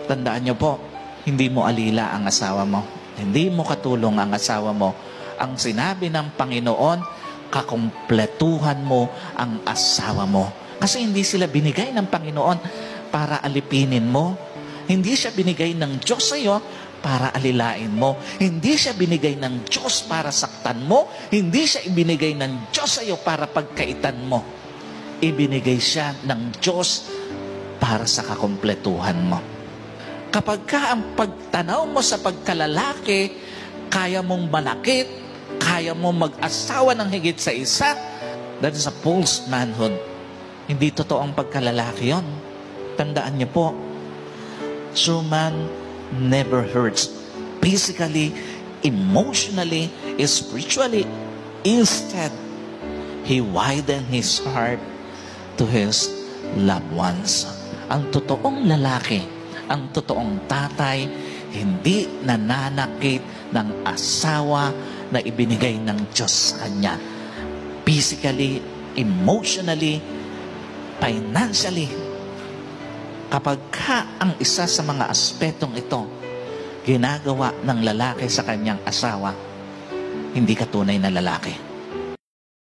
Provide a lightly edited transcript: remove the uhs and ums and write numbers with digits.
Tandaan niyo po, hindi mo alila ang asawa mo. Hindi mo katulong ang asawa mo. Ang sinabi ng Panginoon, kakumpletuhan mo ang asawa mo. Kasi hindi sila binigay ng Panginoon para alipinin mo. Hindi siya binigay ng Diyos sa iyo para alilain mo. Hindi siya binigay ng Diyos para saktan mo. Hindi siya ibinigay ng Diyos sa iyo para pagkaitan mo. Ibinigay siya ng Diyos para sa kakumpletuhan mo. Kapag ka ang pagtanaw mo sa pagkalalaki, kaya mong manakit, kaya mong mag-asawa ng higit sa isa, that is a false manhood. Hindi totoo ang pagkalalaki yon. Tandaan niyo po, true man never hurts physically, emotionally, spiritually. Instead, he widened his heart to his loved ones. Ang totoong lalaki, ang totoong tatay, hindi nananakit ng asawa na ibinigay ng Diyos sa kanya. Physically, emotionally, financially. Kapag ka ang isa sa mga aspetong ito, ginagawa ng lalaki sa kanyang asawa, hindi ka tunay na lalaki.